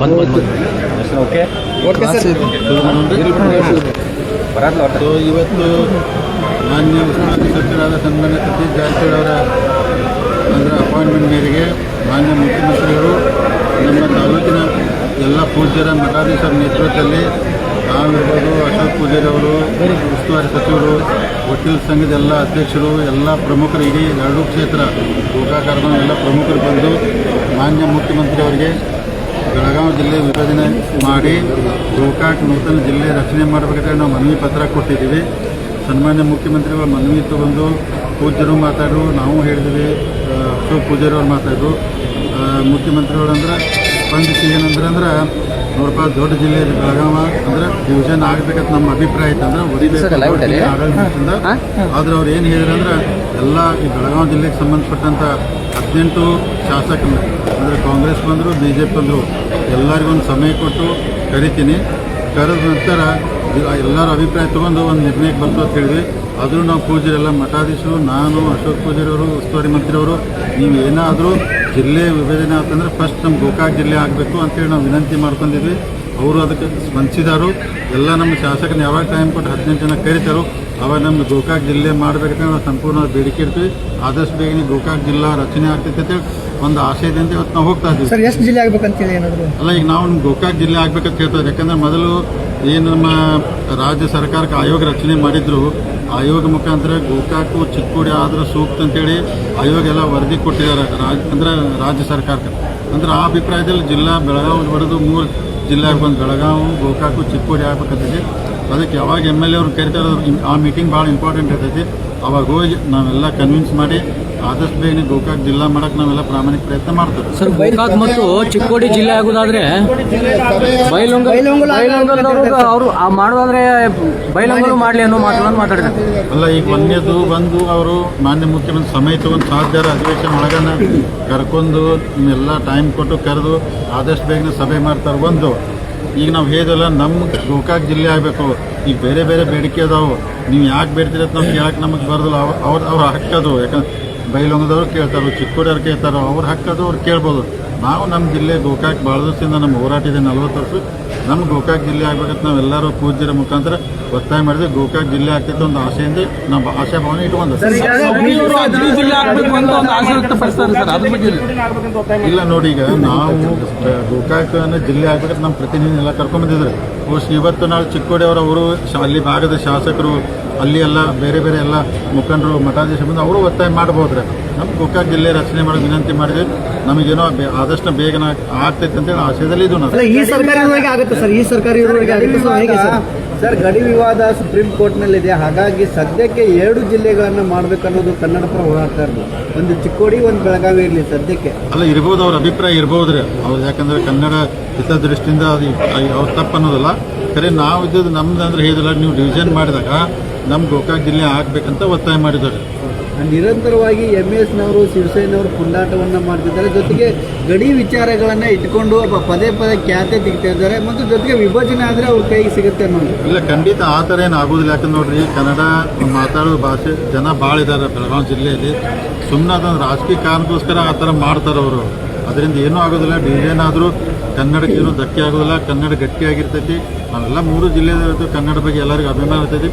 Okay so ಇವತ್ತು ಮಾನ್ಯ ಉಸ್ತುವಾರಿ ಸಚಿವರಾದ ಸನ್ಮಾನ್ಯ ಸತೀಶ್ ಜಾರಕಿಹೊಳಿ ಅವರ ಅಪಾಯಿಂಟ್ಮೆಂಟ್ ಮೇರೆಗೆ ಮಾನ್ಯ ಮುಖ್ಯಮಂತ್ರಿಗಳು ನಮ್ಮ ತಾಲೂಕಿನ ಎಲ್ಲ ಪೂಜ್ಯರ ಮಠಾಧೀಶರ ನೇತೃತ್ವದಲ್ಲಿ ನಾವಿರ್ಬೋದು, ಅಶೋಕ್ ಪೂಜಾರಿ ಅವರು, ಉಸ್ತುವಾರಿ ಸಚಿವರು, ವಕೀಲ ಸಂಘದ ಎಲ್ಲ ಅಧ್ಯಕ್ಷರು, ಎಲ್ಲ ಪ್ರಮುಖರು, ಇಡೀ ಎರಡೂ ಕ್ಷೇತ್ರ ಗೋಕಾಕಾರದ ಎಲ್ಲ ಪ್ರಮುಖರು ಬಂದು ಮಾನ್ಯ ಮುಖ್ಯಮಂತ್ರಿಯವರಿಗೆ ಬೆಳಗಾವಿ ಜಿಲ್ಲೆ ವಿಭಜನೆ ಮಾಡಿ ಗೋಕಾಕ್ ನೂತನ ಜಿಲ್ಲೆ ರಚನೆ ಮಾಡಬೇಕಾದ್ರೆ ನಾವು ಮನವಿ ಪತ್ರ ಕೊಟ್ಟಿದ್ದೀವಿ. ಸನ್ಮಾನ್ಯ ಮುಖ್ಯಮಂತ್ರಿಗಳು ಮನವಿ ತಗೊಂಡು ಪೂಜ್ಯರು ಮಾತಾಡರು, ನಾವು ಹೇಳಿದ್ವಿ, ಅಶೋಕ್ ಪೂಜಾರಿ ಅವ್ರು ಮಾತಾಡರು. ಮುಖ್ಯಮಂತ್ರಿಗಳಂದ್ರೆ ಸ್ಪಂದಿಸಿ ಏನಂದ್ರೆ ನೋಡಪ್ಪ, ದೊಡ್ಡ ಜಿಲ್ಲೆ ಬೆಳಗಾವ ಅಂದ್ರೆ ಡಿವಿಷನ್ ಆಗಬೇಕಂತ ನಮ್ಮ ಅಭಿಪ್ರಾಯ ಐತೆ, ಅಂದ್ರೆ ಹೊಡಿಬೇಕು ಆಡಳಿತದಿಂದ. ಆದ್ರೆ ಅವ್ರು ಏನು ಹೇಳಿದ್ರಂದ್ರೆ ಎಲ್ಲ ಈ ಬೆಳಗಾವಿ ಜಿಲ್ಲೆಗೆ ಸಂಬಂಧಪಟ್ಟಂಥ 18 ಶಾಸಕರು ಅಂದರೆ ಕಾಂಗ್ರೆಸ್ ಬಂದರು, BJP ಬಂದರು, ಎಲ್ಲರಿಗೊಂದು ಸಮಯ ಕೊಟ್ಟು ಕರಿತೀನಿ. ಕರೆದ ನಂತರ ಎಲ್ಲರ ಅಭಿಪ್ರಾಯ ತೊಗೊಂಡು ಒಂದು ನಿರ್ಣಯಕ್ಕೆ ಬರ್ತು ಅಂತ ಹೇಳಿದ್ವಿ. ಆದರೂ ನಾವು ಪೂಜಾರೆಲ್ಲ ಮಠಾಧೀಶರು, ನಾನು, ಅಶೋಕ್ ಪೂಜಾರಿ ಅವರು, ಉಸ್ತುವಾರಿ ಮಂತ್ರಿಯವರು, ನೀವು ಏನಾದರೂ ಜಿಲ್ಲೆ ವಿಭಜನೆ ಆತಂದ್ರೆ ಫಸ್ಟ್ ನಮ್ಮ ಗೋಕಾಕ್ ಜಿಲ್ಲೆ ಆಗಬೇಕು ಅಂತೇಳಿ ನಾವು ವಿನಂತಿ ಮಾಡ್ಕೊಂಡಿದ್ವಿ. ಅವರು ಅದಕ್ಕೆ ಸ್ಪಂದಿಸಿದಾರು. ಎಲ್ಲ ನಮ್ಮ ಶಾಸಕರನ್ನ ಯಾವಾಗ ಟೈಮ್ ಕೊಟ್ಟು 18 ಜನ ಕರೀತಾರೋ ಅವಾಗ ನಮ್ಮ ಗೋಕಾಕ್ ಜಿಲ್ಲೆ ಮಾಡಬೇಕಂತ ನಾವು ಸಂಪೂರ್ಣ ಬೇಡಿಕೆ ಇರ್ತೀವಿ. ಆದಷ್ಟು ಬೇಗನೆ ಗೋಕಾಕ್ ಜಿಲ್ಲಾ ರಚನೆ ಆಗ್ತೈತೆ ಅಂತೇಳಿ ಒಂದು ಆಶಯದಿಂದ ಇವತ್ತು ನಾವು ಹೋಗ್ತಾ ಇದ್ದೀವಿ. ಸರ್, ಎಷ್ಟು ಜಿಲ್ಲೆ ಆಗ್ಬೇಕಂತೇಳಿ ಏನಾದರೂ ಅಲ್ಲ, ಈಗ ನಾವು ನಮ್ಮ ಗೋಕಾಕ್ ಜಿಲ್ಲೆ ಆಗ್ಬೇಕಂತ ಹೇಳ್ತಾರೆ. ಯಾಕಂದ್ರೆ ಮೊದಲು ಏನು ನಮ್ಮ ರಾಜ್ಯ ಸರ್ಕಾರಕ್ಕೆ ಆಯೋಗ ರಚನೆ ಮಾಡಿದ್ರು, ಆಯೋಗ ಮುಖಾಂತರ ಗೋಕಾಕು ಚಿಕ್ಕೋಡಿ ಆದ್ರೆ ಸೂಕ್ತ ಅಂತೇಳಿ ಆಯೋಗ ಎಲ್ಲ ವರದಿ ಕೊಟ್ಟಿದ್ದಾರೆ ಅಂದ್ರೆ ರಾಜ್ಯ ಸರ್ಕಾರಕ್ಕೆ. ಅಂದ್ರೆ ಆ ಅಭಿಪ್ರಾಯದಲ್ಲಿ ಜಿಲ್ಲಾ ಬೆಳಗಾವಿ ಹೊಡೆದು 3 ಜಿಲ್ಲೆ ಆಗ್ಬಂದು ಬೆಳಗಾವಿ, ಗೋಕಾಕು, ಚಿಕ್ಕೋಡಿ ಆಗ್ಬೇಕಂತೈತಿ. ಅದಕ್ಕೆ ಯಾವಾಗ MLA ಅವ್ರು ಕರಿತಾರೆ ಆ ಮೀಟಿಂಗ್ ಭಾಳ ಇಂಪಾರ್ಟೆಂಟ್ ಇರ್ತೈತಿ. ಅವಾಗ ಹೋಗಿ ನಾವೆಲ್ಲ ಕನ್ವಿನ್ಸ್ ಮಾಡಿ ಆದಷ್ಟು ಬೇಗನೆ ಗೋಕಾಕ್ ಜಿಲ್ಲಾ ಮಾಡಕ್ಕೆ ನಾವೆಲ್ಲ ಪ್ರಾಮಾಣಿಕ ಪ್ರಯತ್ನ ಮಾಡ್ತೇವೆ. ಸರ್, ಗೋಕಾಕ್ ಮತ್ತು ಚಿಕ್ಕೋಡಿ ಜಿಲ್ಲೆ ಆಗೋದಾದ್ರೆ ಅವರು ಮಾಡೋದಾದ್ರೆ ಬೈಲಂಗಲು ಮಾಡಲಿ ಅನ್ನೋ ಮಾತುಗಳನ್ನು ಮಾತಾಡಿದ್ದಾರೆ. ಅಲ್ಲ, ಈಗ ಒಂದೇದು ಬಂದು ಅವರು ಮಾನ್ಯ ಮುಖ್ಯಮಂತ್ರಿ ಸಮಯ ತಗೊಂಡು ಸಾಧ್ಯಾರ ಅಧಿವೇಶನ ಒಳಗನ ಕರ್ಕೊಂಡು ಎಲ್ಲ ಟೈಮ್ ಕೊಟ್ಟು ಕರೆದು ಆದಷ್ಟು ಬೇಗನೆ ಸಭೆ ಮಾಡ್ತಾರೆ. ಒಂದು ಈಗ ನಾವು ಹೇಳಿದಲ್ಲ, ನಮ್ಮ ಗೋಕಾಕ್ ಜಿಲ್ಲೆ ಆಗಬೇಕು. ಈಗ ಬೇರೆ ಬೇರೆ ಬೇಡಿಕೆ ಅದಾವು, ನೀವು ಯಾಕೆ ಬೇಡ್ತೀರಿ ಅಂತ ನಾವು ಕೇಳಕ್ಕೆ ನಮಗೆ ಬರೋದಿಲ್ಲ. ಅವ್ರ ಹಕ್ಕದು. ಯಾಕಂದ್ರೆ ಬೈಲೊಂಗದವ್ರು ಕೇಳ್ತಾರೋ, ಚಿಕ್ಕೋಡಿಯವ್ರು ಕೇಳ್ತಾರೋ, ಅವ್ರ ಹಕ್ಕದು, ಅವ್ರು ಕೇಳ್ಬೋದು. ನಾವು ನಮ್ಮ ಜಿಲ್ಲೆ ಗೋಕಾಕ್ ಭಾಳ ದಿವಸದಿಂದ ನಮ್ಮ ಹೋರಾಟ ಇದೆ, 40 ವರ್ಷ. ನಮ್ಮ ಗೋಕಾಕ್ ಜಿಲ್ಲೆ ಆಗ್ಬೇಕಂತ ನಾವೆಲ್ಲರೂ ಪೂಜ್ಯರ ಮುಖಾಂತರ ಒತ್ತಾಯ ಮಾಡಿದ್ವಿ. ಗೋಕಾಕ್ ಜಿಲ್ಲೆ ಆಗ್ತೈತೆ ಒಂದು ಆಸೆಯಿಂದ ನಾವು ಆಶಾಭಾವನೆ ಇಟ್ಕೊಂಡು ಇಲ್ಲ ನೋಡಿ, ಈಗ ನಾವು ಗೋಕಾಕ್ ಜಿಲ್ಲೆ ಆಗ್ಬೇಕಂತ ನಮ್ಮ ಪ್ರತಿನಿಧಿ ಎಲ್ಲ ಕರ್ಕೊಂಡ್ಬಂದಿದ್ರು. ಇವತ್ತು ನಾಳೆ ಚಿಕ್ಕೋಡಿ ಅವರು ಅಲ್ಲಿ ಭಾಗದ ಶಾಸಕರು, ಅಲ್ಲಿ ಎಲ್ಲ ಬೇರೆ ಬೇರೆ ಎಲ್ಲ ಮುಖಂಡರು, ಮಠಾಧೀಶ ಬಂದು ಅವರು ಒತ್ತಾಯ ಮಾಡಬಹುದ್ರೆ ನಮ್ಮ ಗೋಕಾಕ್ ಜಿಲ್ಲೆ ರಚನೆ ಮಾಡೋದು ವಿನಂತಿ ಮಾಡಿದ್ವಿ. ನಮಗೇನೋ ಆದಷ್ಟು ಬೇಗನ ಆಗ್ತೈತೆ ಅಂತೇಳಿ ಆಶಯದಲ್ಲಿ ಇದು ಈ ಸರ್ಕಾರದವರೆಗೆ ಆಗುತ್ತೆ ಸರ್. ಈ ಸರ್ಕಾರದವರೆಗೆ ಆಗುತ್ತೆ ಸರ್, ಗಡಿ ವಿವಾದ ಸುಪ್ರೀಂ ಕೋರ್ಟ್ನಲ್ಲಿದೆ. ಹಾಗಾಗಿ ಸದ್ಯಕ್ಕೆ 2 ಜಿಲ್ಲೆಗಳನ್ನು ಮಾಡಬೇಕನ್ನೋದು ಕನ್ನಡಪರ ಹೋರಾಟ ಇರ್ಬೋದು. ಒಂದು ಚಿಕ್ಕೋಡಿ, ಒಂದು ಬೆಳಗಾವಿ ಇರಲಿ ಸದ್ಯಕ್ಕೆ. ಅಲ್ಲ, ಇರ್ಬೋದು, ಅವ್ರ ಅಭಿಪ್ರಾಯ ಇರ್ಬೋದ್ರಿ ಅವ್ರು. ಯಾಕಂದ್ರೆ ಕನ್ನಡ ಹಿತದೃಷ್ಟಿಯಿಂದ ಅದು ಅವ್ರು ತಪ್ಪು ಅನ್ನೋದಲ್ಲ. ಖರೆ ನಾವು ಇದ್ದದ್ದು ನಮ್ದು ಅಂದ್ರೆ ಹೇಳಿಲ್ಲ, ನೀವು ಡಿವಿಷನ್ ಮಾಡಿದಾಗ ನಮ್ಮ ಗೋಕಾಕ್ ಜಿಲ್ಲೆ ಆಗ್ಬೇಕಂತ ಒತ್ತಾಯ ಮಾಡಿದ್ದಾರೆ. ನಿರಂತರವಾಗಿ MS-ನವರು, ಶಿವಸೇನೆಯವರು ಪುಂಡಾಟವನ್ನು ಮಾಡ್ತಿದ್ದಾರೆ. ಜೊತೆಗೆ ಗಡಿ ವಿಚಾರಗಳನ್ನು ಇಟ್ಕೊಂಡು ಪದೇ ಪದೇ ಖ್ಯಾತೆ ತೆಗಿತಾ ಇದ್ದಾರೆ. ಮತ್ತು ಜೊತೆಗೆ ವಿಭಜನೆ ಆದರೆ ಅವ್ರ ಕೈಗೆ ಸಿಗುತ್ತೆ ಅನ್ನೋದು. ಇಲ್ಲ, ಖಂಡಿತ ಆ ಥರ ಏನು ಆಗೋದಿಲ್ಲ. ಯಾಕಂದ್ರೆ ನೋಡ್ರಿ, ಕನ್ನಡ ಮಾತಾಡೋ ಭಾಷೆ ಜನ ಭಾಳ ಇದ್ದಾರೆ ಬೆಳಗಾವಿ ಜಿಲ್ಲೆಯಲ್ಲಿ. ಸುಮ್ಮನೆ ಅದೊಂದು ರಾಜಕೀಯ ಕಾರಣಕ್ಕೋಸ್ಕರ ಆ ಥರ ಮಾಡ್ತಾರೆ ಅವರು. ಅದರಿಂದ ಏನೂ ಆಗೋದಿಲ್ಲ. ಡಿವಿಷನ್ ಆದರೂ ಕನ್ನಡಕ್ಕೆ ಏನೂ ಧಕ್ಕೆ ಆಗೋದಿಲ್ಲ. ಕನ್ನಡ ಗಟ್ಟಿಯಾಗಿರ್ತೈತಿ. ನಾವೆಲ್ಲ 3 ಜಿಲ್ಲೆಯಲ್ಲಿರ್ತೀವಿ. ಕನ್ನಡ ಬಗ್ಗೆ ಎಲ್ಲರಿಗೂ ಅಭಿಮಾನ ಇರ್ತೈತಿ.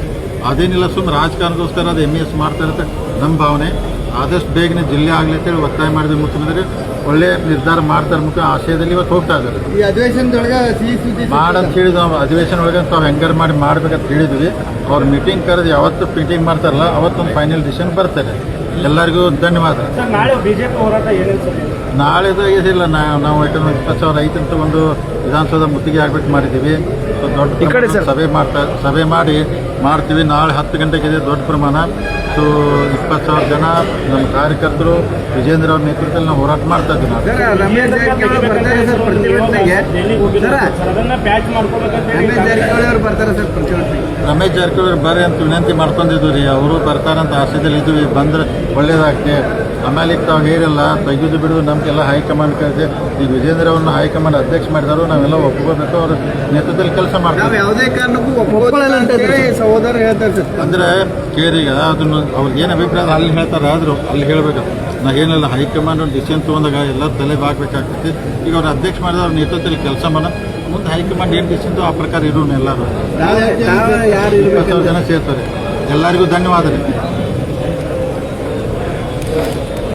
ಅದೇನಿಲ್ಲ, ಸುಮ್ಮನೆ ರಾಜಕಾರಣಕ್ಕೋಸ್ಕರ ಅದು MS ಮಾಡ್ತಾ ಇರುತ್ತೆ ನಮ್ಮ ಭಾವನೆ. ಆದಷ್ಟು ಬೇಗನೆ ಜಿಲ್ಲೆ ಆಗಲಿ ಅಂತೇಳಿ ಒತ್ತಾಯ ಮಾಡಿದ್ವಿ. ಮುಖ್ಯಮಂತ್ರಿ ಒಳ್ಳೆ ನಿರ್ಧಾರ ಮಾಡ್ತಾರೆ. ಮುಖ್ಯ ಆಶಯದಲ್ಲಿ ಇವತ್ತು ಹೋಗ್ತಾ ಇದ್ದಾರೆ. ಈ ಅಧಿವೇಶನದೊಳಗೆ ಸಿಹಿ ಸುದ್ದಿ ಮಾಡಂತ ಹೇಳಿದ್ವಿ. ನಾವು ಅಧಿವೇಶನ ಒಳಗೆ ತಾವು ಹೆಂಗಾರು ಮಾಡ್ಬೇಕಂತ ಹೇಳಿದ್ವಿ. ಅವ್ರು ಮೀಟಿಂಗ್ ಕರೆದು ಯಾವತ್ತು ಮೀಟಿಂಗ್ ಮಾಡ್ತಾರಲ್ಲ ಅವತ್ತೊಂದು ಫೈನಲ್ ಡಿಸಿಷನ್ ಬರ್ತಾರೆ. ಎಲ್ಲರಿಗೂ ಧನ್ಯವಾದ. ನಾಳೆ BJP ಹೋರಾಟ ನಾಳೆದು ಇದಿಲ್ಲ, ನಾವು ಯಾಕಂದ್ರೆ 20,000 ರೈತಂತ ಒಂದು ವಿಧಾನಸೌಧ ಮುತ್ತಿಗೆ ಆಗ್ಬೇಕು ಮಾಡಿದ್ದೀವಿ. ದೊಡ್ಡ ಸಭೆ ಮಾಡ್ತೀವಿ. ನಾಳೆ 10 ಗಂಟೆಗೆ ಇದೆ ದೊಡ್ಡ ಪ್ರಮಾಣ. ಸೊ 20,000 ಜನ ನಮ್ಮ ಕಾರ್ಯಕರ್ತರು ವಿಜೇಂದ್ರ ಅವ್ರ ನೇತೃತ್ವದಲ್ಲಿ ನಾವು ಹೋರಾಟ ಮಾಡ್ತಾ ಇದ್ದೀವಿ. ರಮೇಶ್ ಜಾರಕಿಹೊಳಿ ಬರ್ರಿ ಅಂತ ವಿನಂತಿ ಮಾಡ್ಕೊಂಡಿದ್ವಿ ರೀ. ಅವರು ಬರ್ತಾರಂತ ಆಶಯದಲ್ಲಿ ಇದ್ವಿ. ಬಂದ್ರೆ ಒಳ್ಳೇದಾಗ್ತದೆ. ಆಮೇಲೆ ಈಗ ತಾವು ಹೇರಿಲ್ಲ, ತೆಗೆದು ಬಿಡೋದು ನಮಗೆಲ್ಲ ಹೈಕಮಾಂಡ್ ಕರೆದೆ. ಈಗ ವಿಜೇಂದ್ರ ಅವ್ರನ್ನ ಹೈಕಮಾಂಡ್ ಅಧ್ಯಕ್ಷ ಮಾಡಿದಾರು. ನಾವೆಲ್ಲ ಒಪ್ಕೋಬೇಕು. ಅವ್ರ ನೇತೃತ್ವದಲ್ಲಿ ಕೆಲಸ ಮಾಡ್ತಾರೆ. ಯಾವುದೇ ಕಾರಣಕ್ಕೂ ಸಹೋದರ ಹೇಳ್ತಾರೆ ಅಂದ್ರೆ ಕೇರೀಗ ಅದನ್ನು ಅವ್ರಿಗೆ ಏನು ಅಭಿಪ್ರಾಯ ಅಲ್ಲಿ ಹೇಳ್ತಾರೆ, ಆದರೂ ಅಲ್ಲಿ ಹೇಳ್ಬೇಕು. ನಾ ಏನೆಲ್ಲ ಹೈಕಮಾಂಡ್ ಒಂದು ಡಿಸಿಷನ್ ತೊಗೊಂಡಾಗ ಎಲ್ಲ ತಲೆಗೆ ಹಾಕ್ಬೇಕಾಗ್ತೈತಿ. ಈಗ ಅವ್ರ ಅಧ್ಯಕ್ಷ ಮಾಡಿದ ಅವ್ರ ನೇತೃತ್ವದಲ್ಲಿ ಕೆಲಸ ಮಾಡ ಮುಂದೆ ಹೈಕಮಾಂಡ್ ಏನು ಡಿಸಿಷನ್ ಆ ಪ್ರಕಾರ ಇರೋನು ಎಲ್ಲರೂ ಯಾರು 20,000 ಜನ ಸೇರ್ತಾರೆ. ಎಲ್ಲರಿಗೂ ಧನ್ಯವಾದ ರೀ.